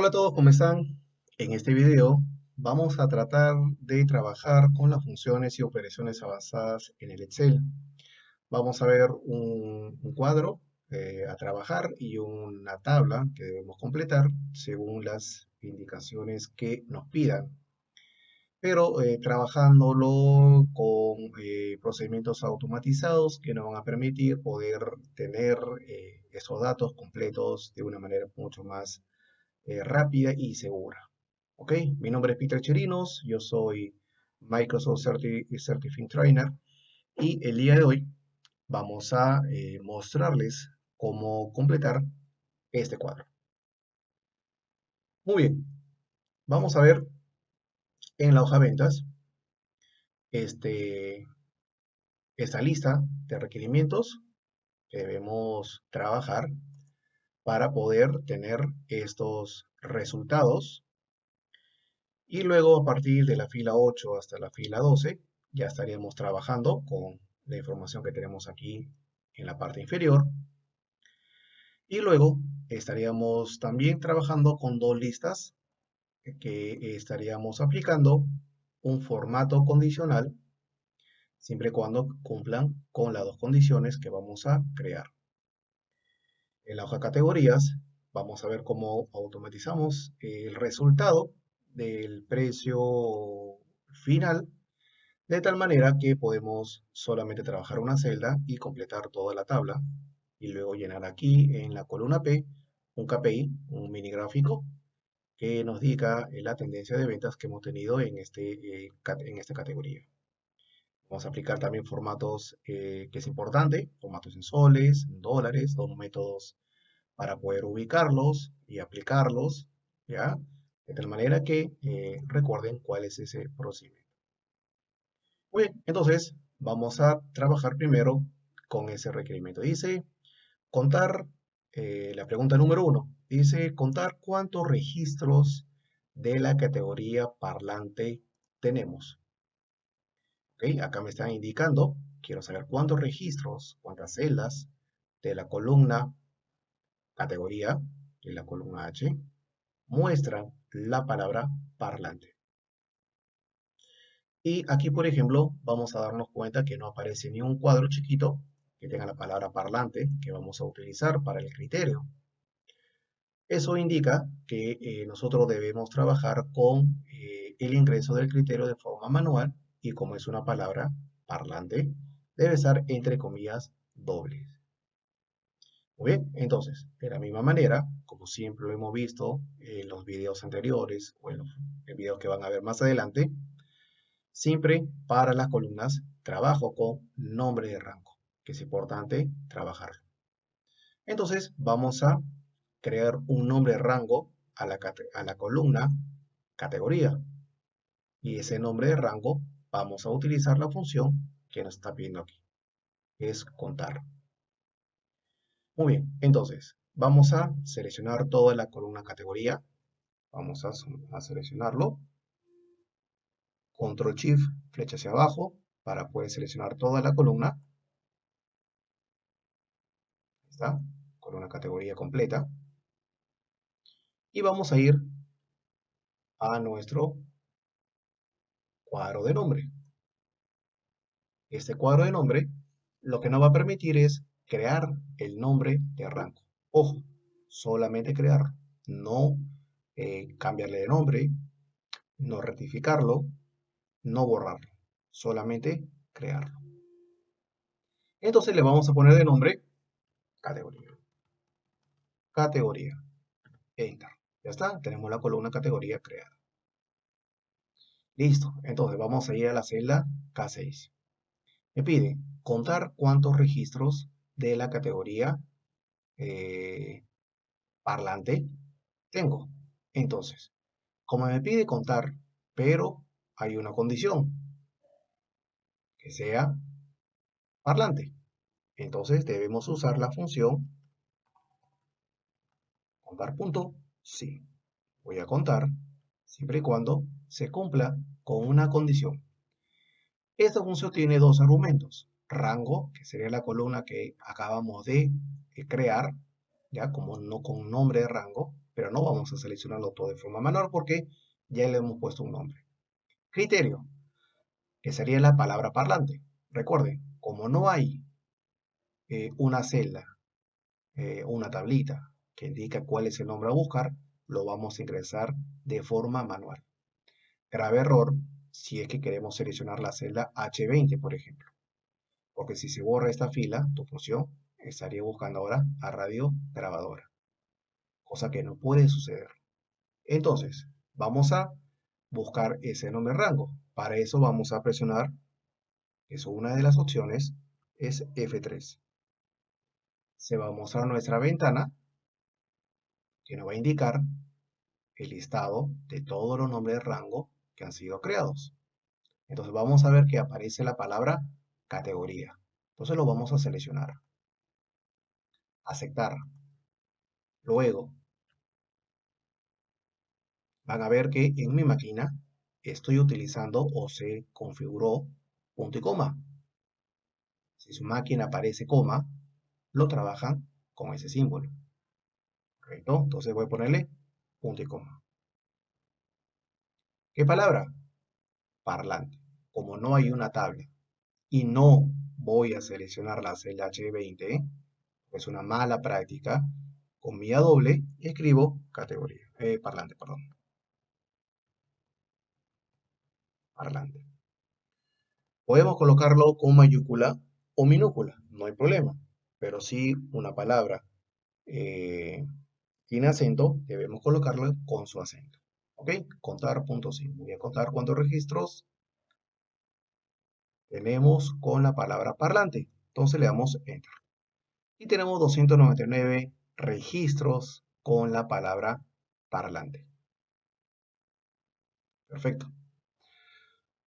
Hola a todos, ¿cómo están? En este video vamos a tratar de trabajar con las funciones y operaciones avanzadas en el Excel. Vamos a ver un cuadro a trabajar y una tabla que debemos completar según las indicaciones que nos pidan, pero trabajándolo con procedimientos automatizados que nos van a permitir poder tener esos datos completos de una manera mucho más rápida y segura. ¿Ok? Mi nombre es Peter Chirinos, yo soy Microsoft Certified Trainer y el día de hoy vamos a mostrarles cómo completar este cuadro. Muy bien, vamos a ver en la hoja ventas este, esta lista de requerimientos que debemos trabajar para poder tener estos resultados. Y luego a partir de la fila 8 hasta la fila 12 ya estaríamos trabajando con la información que tenemos aquí en la parte inferior. Y luego estaríamos también trabajando con dos listas que estaríamos aplicando un formato condicional siempre y cuando cumplan con las dos condiciones que vamos a crear. En la hoja categorías vamos a ver cómo automatizamos el resultado del precio final, de tal manera que podemos solamente trabajar una celda y completar toda la tabla y luego llenar aquí en la columna P un KPI, un mini gráfico que nos diga la tendencia de ventas que hemos tenido en esta categoría. Vamos a aplicar también formatos que es importante, formatos en soles, en dólares, dos métodos para poder ubicarlos y aplicarlos, ¿ya? De tal manera que recuerden cuál es ese procedimiento. Muy bien, entonces vamos a trabajar primero con ese requerimiento. Dice contar, la pregunta número 1, dice contar cuántos registros de la categoría parlante tenemos. ¿Ok? Acá me están indicando, quiero saber cuántos registros, cuántas celdas de la columna categoría, en la columna H, muestran la palabra parlante. Y aquí, por ejemplo, vamos a darnos cuenta que no aparece ni un cuadro chiquito que tenga la palabra parlante que vamos a utilizar para el criterio. Eso indica que nosotros debemos trabajar con el ingreso del criterio de forma manual y como es una palabra parlante, debe estar entre comillas dobles. Muy bien, entonces, de la misma manera, como siempre lo hemos visto en los videos anteriores o en los videos que van a ver más adelante, siempre para las columnas trabajo con nombre de rango, que es importante trabajarlo. Entonces vamos a crear un nombre de rango a la columna categoría. Y ese nombre de rango vamos a utilizar la función que nos está pidiendo aquí, que es contar. Muy bien, entonces vamos a seleccionar toda la columna categoría. Vamos a seleccionarlo. Control Shift, flecha hacia abajo, para poder seleccionar toda la columna. ¿Está? Columna categoría completa. Y vamos a ir a nuestro cuadro de nombre. Este cuadro de nombre lo que nos va a permitir es crear el nombre de rango. Ojo, solamente crear, no cambiarle de nombre, no rectificarlo, no borrarlo, solamente crearlo. Entonces le vamos a poner de nombre categoría. Categoría. Enter. Ya está, tenemos la columna categoría creada. Listo, entonces vamos a ir a la celda K6. Me pide contar cuántos registros de la categoría parlante tengo. Entonces, como me pide contar, pero hay una condición, que sea parlante. Entonces debemos usar la función contar punto sí. Voy a contar siempre y cuando se cumpla con una condición. Esta función tiene dos argumentos. Rango, que sería la columna que acabamos de crear, ya como no con nombre de rango, pero no vamos a seleccionarlo todo de forma manual porque ya le hemos puesto un nombre. Criterio, que sería la palabra parlante. Recuerden, como no hay una celda, una tablita que indica cuál es el nombre a buscar, lo vamos a ingresar de forma manual. Grave error si es que queremos seleccionar la celda H20, por ejemplo. Porque si se borra esta fila, tu función estaría buscando ahora a radio grabadora, cosa que no puede suceder. Entonces, vamos a buscar ese nombre rango. Para eso vamos a presionar, es una de las opciones, es F3. Se va a mostrar nuestra ventana que nos va a indicar el listado de todos los nombres de rango que han sido creados. Entonces vamos a ver que aparece la palabra categoría. Entonces lo vamos a seleccionar. Aceptar. Luego van a ver que en mi máquina estoy utilizando o se configuró punto y coma. Si su máquina aparece coma, lo trabajan con ese símbolo. ¿Correcto? Entonces voy a ponerle punto y coma. ¿Qué palabra? Parlante. Como no hay una tabla y no voy a seleccionar la celda H20, es una mala práctica, con mía doble escribo categoría, parlante, perdón. Parlante. Podemos colocarlo con mayúscula o minúscula, no hay problema. Pero si una palabra tiene acento, debemos colocarlo con su acento. ¿Ok? Contar punto 5. Voy a contar cuántos registros tenemos con la palabra parlante. Entonces le damos Enter. Y tenemos 299 registros con la palabra parlante. Perfecto.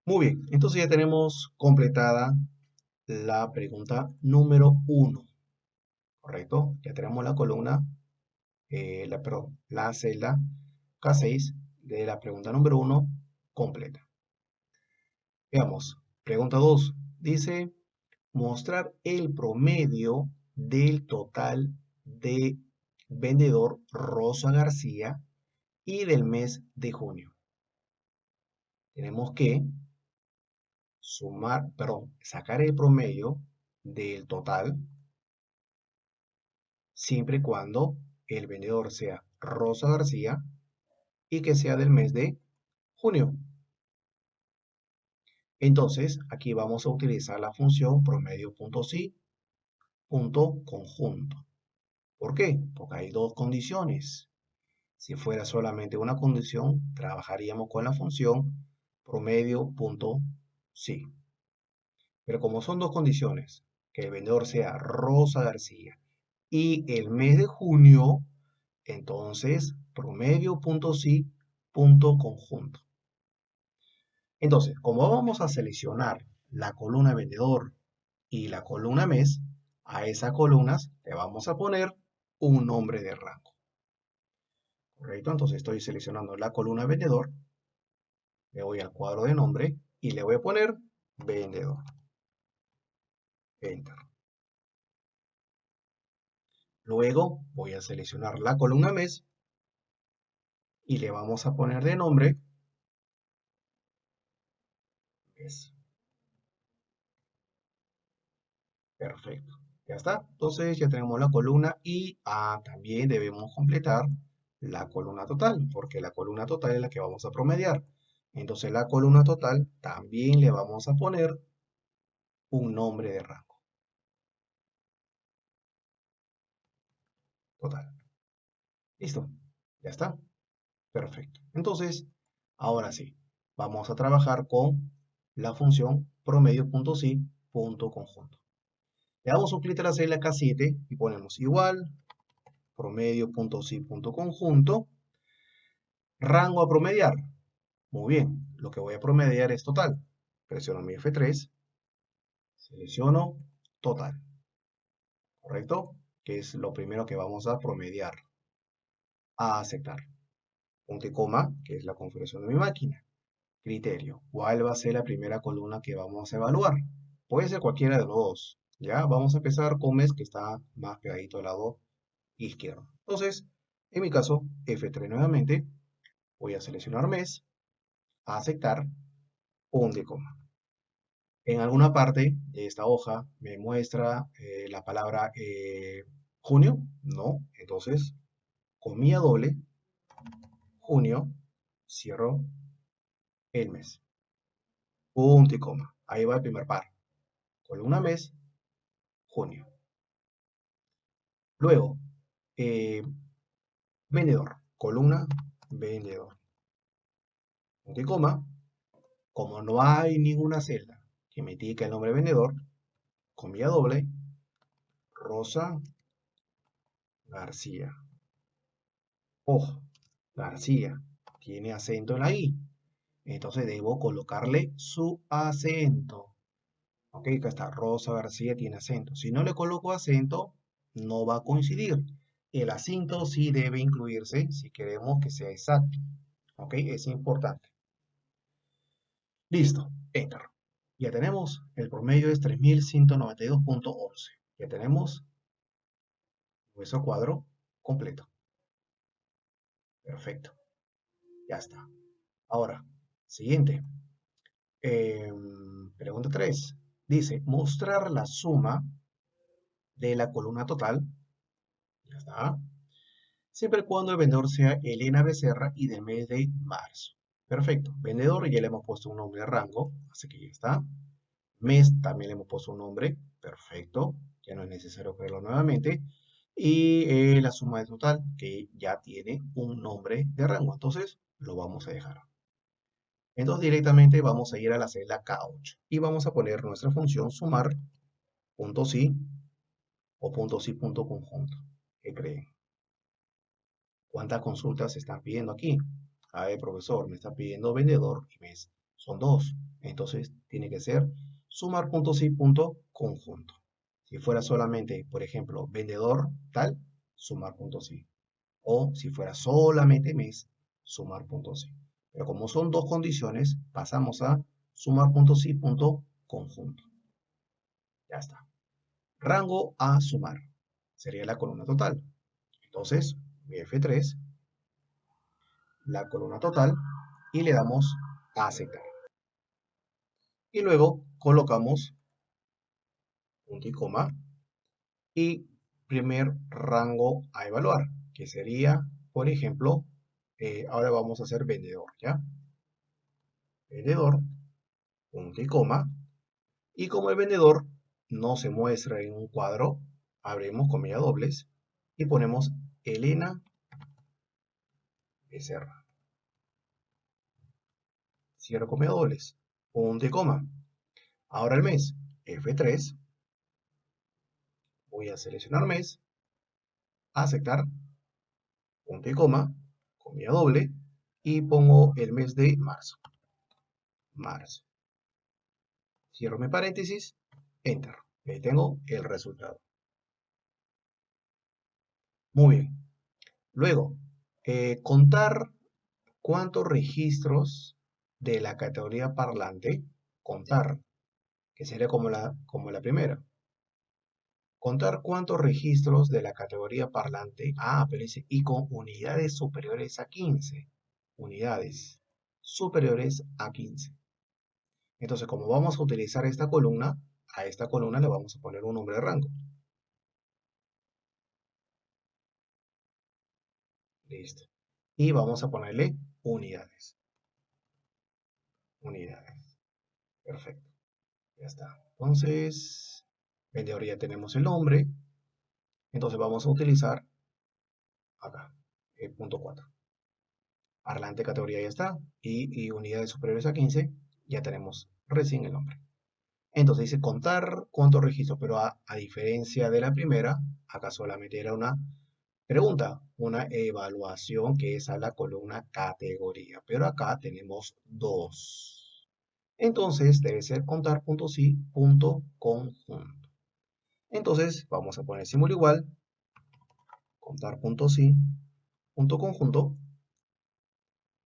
Muy bien, entonces ya tenemos completada la pregunta número 1. ¿Correcto? Ya tenemos la columna, perdón, la celda K6 de la pregunta número 1 completa. Veamos, pregunta 2. Dice, mostrar el promedio del total de vendedor Rosa García y del mes de junio. Tenemos que sacar el promedio del total siempre y cuando el vendedor sea Rosa García y que sea del mes de junio. Entonces, aquí vamos a utilizar la función promedio.si punto conjunto. ¿Por qué? Porque hay dos condiciones. Si fuera solamente una condición, trabajaríamos con la función promedio.si. Pero como son dos condiciones, que el vendedor sea Rosa García y el mes de junio, entonces promedio.si punto conjunto. Entonces, como vamos a seleccionar la columna vendedor y la columna mes, a esas columnas le vamos a poner un nombre de rango. ¿Correcto? Entonces estoy seleccionando la columna vendedor, me voy al cuadro de nombre y le voy a poner vendedor. Enter. Luego voy a seleccionar la columna mes y le vamos a poner de nombre mes. Perfecto. Ya está. Entonces ya tenemos la columna y también debemos completar la columna total, porque la columna total es la que vamos a promediar. Entonces la columna total también le vamos a poner un nombre de rango. Total. Listo. Ya está. Perfecto. Entonces, ahora sí, vamos a trabajar con la función promedio.si.conjunto. Le damos un clic a la celda K7 y ponemos igual promedio.si.conjunto, rango a promediar. Muy bien, lo que voy a promediar es total. Presiono mi F3, selecciono total, ¿correcto? Que es lo primero que vamos a promediar. A aceptar. Punto y coma, que es la configuración de mi máquina. Criterio, ¿cuál va a ser la primera columna que vamos a evaluar? Puede ser cualquiera de los dos. Ya, vamos a empezar con mes que está más pegadito al lado izquierdo. Entonces, En mi caso, F3 nuevamente, voy a seleccionar mes, a aceptar, punto y coma. En alguna parte de esta hoja me muestra la palabra junio, no, entonces comilla doble, junio, cierro el mes, punto y coma. Ahí va el primer par. Columna mes, junio. Luego, eh, vendedor, columna, vendedor, punto y coma. Como no hay ninguna celda que me indique el nombre de vendedor, comilla doble, Rosa García. Ojo, García tiene acento en la I. Entonces debo colocarle su acento. Ok, acá está, Rosa García tiene acento. Si no le coloco acento, no va a coincidir. El acento sí debe incluirse si queremos que sea exacto. Ok, es importante. Listo, Enter. Ya tenemos, el promedio es 3192.11. Ya tenemos nuestro cuadro completo. Perfecto, ya está. Ahora, siguiente. Pregunta 3. Dice, mostrar la suma de la columna total. Ya está. Siempre y cuando el vendedor sea Elena Becerra y del mes de marzo. Perfecto. Vendedor ya le hemos puesto un nombre de rango, así que ya está. Mes también le hemos puesto un nombre. Perfecto. Ya no es necesario crearlo nuevamente. Y la suma de total, que ya tiene un nombre de rango. Entonces, lo vamos a dejar. Entonces, directamente vamos a ir a la celda K8 y vamos a poner nuestra función sumar punto sí o punto sí punto conjunto. ¿Qué creen? ¿Cuántas consultas se están pidiendo aquí? A ver, profesor, me está pidiendo vendedor y mes. Son dos. Entonces, tiene que ser sumar punto sí punto conjunto. Si fuera solamente, por ejemplo, vendedor tal, sumar punto sí. O si fuera solamente mes, sumar punto sí. Pero como son dos condiciones, pasamos a sumar punto sí punto conjunto. Ya está. Rango a sumar. Sería la columna total. Entonces, F3, la columna total, y le damos a aceptar. Y luego colocamos punto y coma y primer rango a evaluar, que sería, por ejemplo, ahora vamos a hacer vendedor, ¿ya? Vendedor, punto y coma, y como el vendedor no se muestra en un cuadro, abrimos comillas dobles y ponemos Elena Becerra. Cierro comillas dobles, punto y coma. Ahora el mes, F3, voy a seleccionar mes, aceptar, punto y coma, comilla doble, y pongo el mes de marzo. Marzo. Cierro mi paréntesis, enter. Y ahí tengo el resultado. Muy bien. Luego, contar cuántos registros de la categoría parlante, contar, que sería como la primera. Contar cuántos registros de la categoría parlante, pero dice, y con unidades superiores a 15. Unidades superiores a 15. Entonces, como vamos a utilizar esta columna, a esta columna le vamos a poner un nombre de rango. Listo. Y vamos a ponerle unidades. Unidades. Perfecto. Ya está. Entonces, vendedor ya tenemos el nombre. Entonces vamos a utilizar acá, el punto 4. Parlante categoría ya está. Y unidades superiores a 15, ya tenemos recién el nombre. Entonces dice contar cuántos registros, pero a diferencia de la primera, acá solamente era una pregunta, una evaluación que es a la columna categoría. Pero acá tenemos dos. Entonces debe ser contar punto sí, punto conjunto. Entonces vamos a poner símbolo igual, contar punto sí, punto conjunto.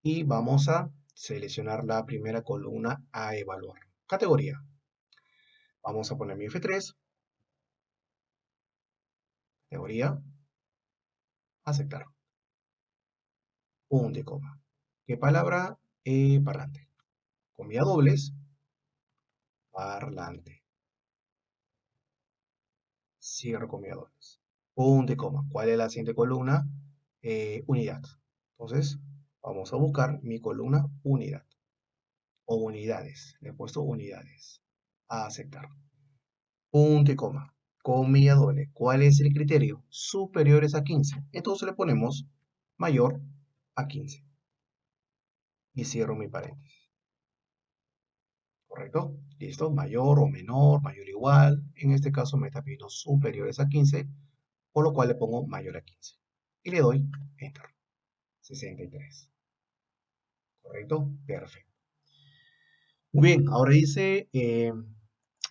Y vamos a seleccionar la primera columna a evaluar. Categoría. Vamos a poner mi F3. Categoría. Aceptar. punto y coma. ¿Qué palabra? Parlante. Comilla dobles, parlante. Cierro comilla dobles. Punto y coma. ¿Cuál es la siguiente columna? Unidad. Entonces, vamos a buscar mi columna unidad. O unidades. Le he puesto unidades. A aceptar. Punto y coma. Comilla doble. ¿Cuál es el criterio? Superiores a 15. Entonces le ponemos mayor a 15. Y cierro mi paréntesis. ¿Correcto? Listo. Mayor o menor, mayor o igual. En este caso me está pidiendo superiores a 15, por lo cual le pongo mayor a 15. Y le doy Enter. 63. ¿Correcto? Perfecto. Muy bien, ahora dice,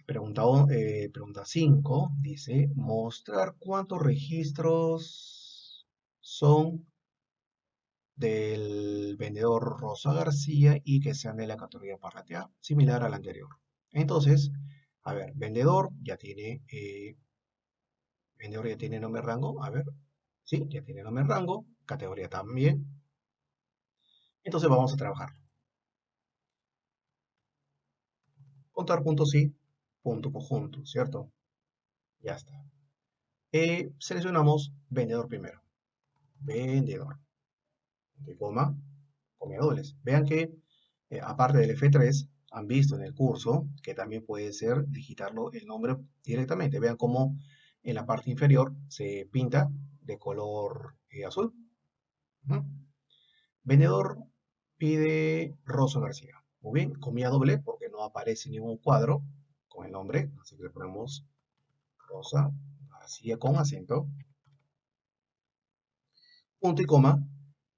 pregunta 5, dice, mostrar cuántos registros son del vendedor Rosa García y que sean de la categoría Parratea, similar al anterior. Entonces, a ver, vendedor ya tiene nombre rango, a ver, sí, ya tiene nombre rango, categoría también. Entonces vamos a trabajar. Contar puntos sí, punto conjunto, ¿cierto? Ya está. Seleccionamos vendedor primero. Vendedor. De coma, comilla dobles. Vean que, aparte del F3, han visto en el curso que también puede ser digitarlo el nombre directamente. Vean cómo en la parte inferior se pinta de color azul. Ujú. Vendedor pide Rosa García. Muy bien, comilla doble porque no aparece ningún cuadro con el nombre. Así que le ponemos Rosa García con acento, punto y coma,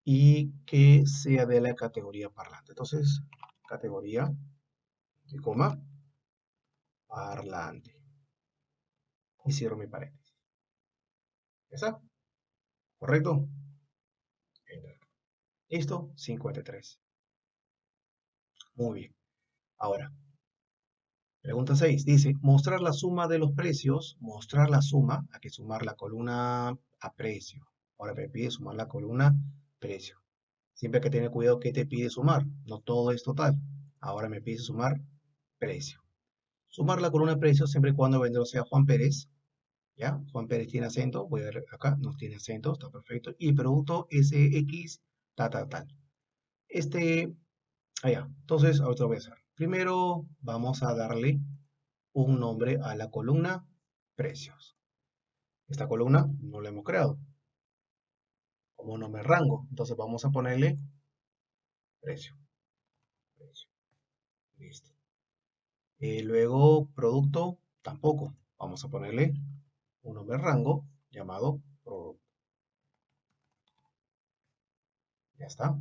y que sea de la categoría parlante. Entonces, categoría, punto y coma, parlante. Y cierro mi paréntesis. ¿Ya está? ¿Correcto? Enter. Listo, 53. Muy bien. Ahora, pregunta 6. Dice, mostrar la suma de los precios. Mostrar la suma. Hay que sumar la columna a precio. Ahora me pide sumar la columna precio. Siempre hay que tener cuidado que te pide sumar. No todo es total. Ahora me pide sumar precio. Sumar la columna de precios siempre y cuando el vendedor sea Juan Pérez. ¿Ya? Juan Pérez tiene acento. Voy a ver acá. No tiene acento. Está perfecto. Y producto SX, tal. Allá. Entonces, ahorita lo voy a hacer. Primero vamos a darle un nombre a la columna precios. Esta columna no la hemos creado como nombre rango. Entonces vamos a ponerle precio. Precio. Listo. Luego producto tampoco. Vamos a ponerle un nombre rango llamado producto. Ya está.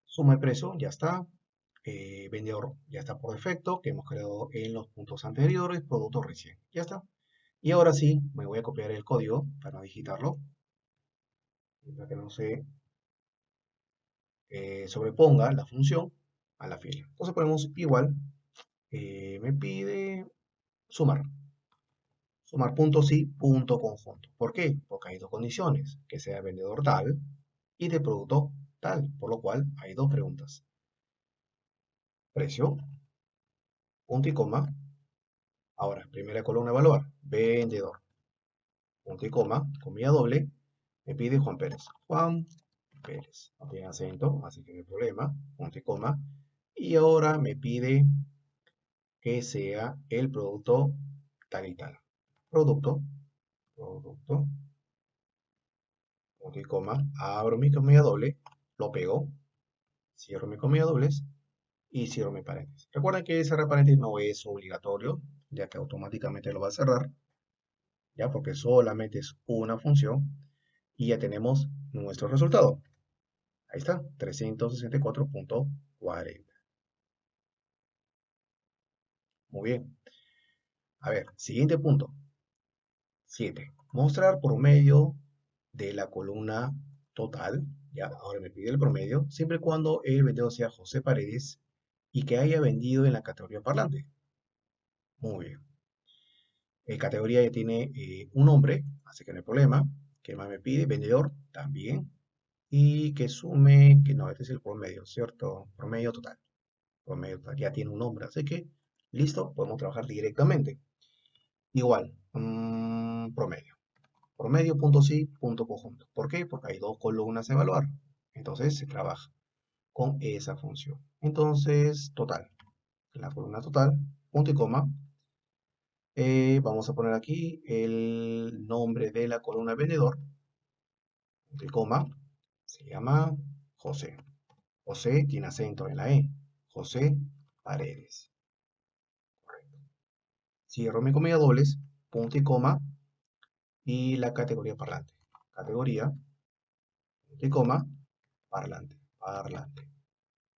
Suma de precio, ya está. Vendedor ya está por defecto, que hemos creado en los puntos anteriores. Producto recién. Ya está. Y ahora sí, me voy a copiar el código para no digitarlo. Para que no se sobreponga la función a la fila. Entonces ponemos igual. Me pide sumar. Sumar punto sí, punto conjunto. ¿Por qué? Porque hay dos condiciones. Que sea vendedor tal y de producto tal. Por lo cual hay dos preguntas. Precio, punto y coma. Ahora, primera columna evaluar. Vendedor. Punto y coma. Comilla doble. Me pide Juan Pérez. Juan Pérez. No tiene acento, así que no hay problema. Punto y coma. Y ahora me pide que sea el producto tal y tal. Producto. Producto. Punto y coma. Abro mi comilla doble. Lo pego. Cierro mi comilla dobles. Y cierro mi paréntesis. Recuerden que cerrar paréntesis no es obligatorio, ya que automáticamente lo va a cerrar, ya porque solamente es una función y ya tenemos nuestro resultado. Ahí está, 364.40. Muy bien. A ver, siguiente punto. 7. Mostrar promedio de la columna total. Ya, ahora me pide el promedio, siempre y cuando el vendedor sea José Paredes y que haya vendido en la categoría parlante. Muy bien. Categoría ya tiene un nombre, así que no hay problema. ¿Qué más me pide? Vendedor también. y que sume, que no, este es el promedio, ¿cierto? Promedio total. Promedio total ya tiene un nombre, así que listo, podemos trabajar directamente. Igual, promedio. Promedio, punto sí, punto conjunto. ¿Por qué? Porque hay dos columnas a evaluar. Entonces se trabaja con esa función. Entonces, total. La columna total, punto y coma. Vamos a poner aquí el nombre de la columna vendedor, punto y coma. Se llama José. José tiene acento en la E. José Paredes. Cierro mi comilla dobles, punto y coma, y la categoría parlante. Categoría, punto y coma, parlante. Parlante.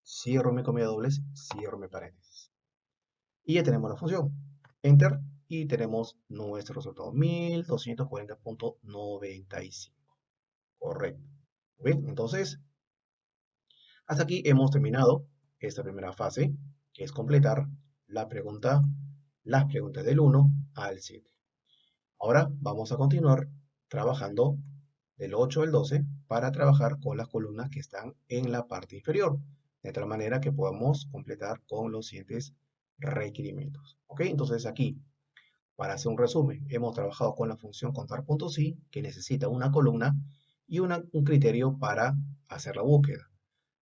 Cierro mi comilla dobles, cierro mi paréntesis. Y ya tenemos la función. Enter. Y tenemos nuestro resultado. 1240.95. Correcto. Bien, entonces, hasta aquí hemos terminado esta primera fase, que es completar la pregunta, las preguntas del 1 al 7. Ahora vamos a continuar trabajando del 8 al 12 para trabajar con las columnas que están en la parte inferior, de tal manera que podamos completar con los siguientes requerimientos. ¿Ok? Entonces aquí, para hacer un resumen, hemos trabajado con la función contar puntos y, que necesita una columna y un criterio para hacer la búsqueda.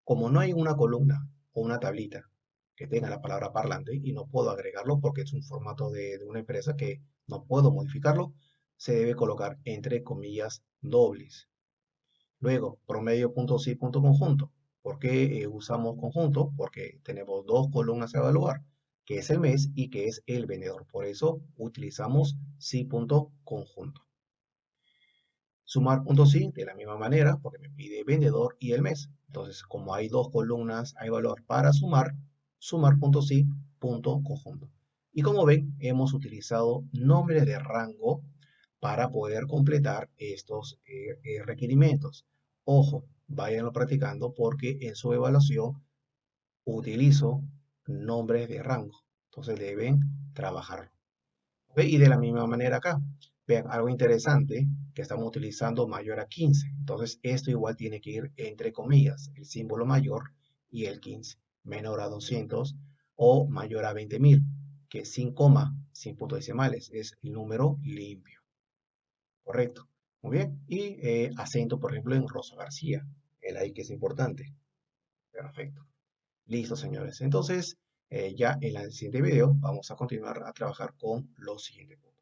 Como no hay una columna o una tablita que tenga la palabra parlante y no puedo agregarlo porque es un formato de una empresa que no puedo modificarlo, se debe colocar entre comillas dobles. Luego, promedio punto sí punto conjunto. ¿Por qué usamos conjunto? Porque tenemos dos columnas a evaluar, que es el mes y que es el vendedor. Por eso utilizamos sí punto conjunto. Sumar punto sí, de la misma manera, porque me pide vendedor y el mes. Entonces, como hay dos columnas, hay valor para sumar, sumar punto sí, punto conjunto. Y como ven, hemos utilizado nombres de rango para poder completar estos requerimientos. Ojo, váyanlo practicando porque en su evaluación utilizo nombres de rango. Entonces deben trabajarlo. ¿Ok? Y de la misma manera acá. Vean, algo interesante que estamos utilizando mayor a 15. Entonces, esto igual tiene que ir entre comillas, el símbolo mayor y el 15. Menor a 200 o mayor a 20.000, que sin coma, sin puntos decimales, es el número limpio. Correcto. Muy bien. Y acento, por ejemplo, en Rosa García. El ahí que es importante. Perfecto. Listo, señores. Entonces, ya en el siguiente video vamos a continuar a trabajar con los siguientes puntos.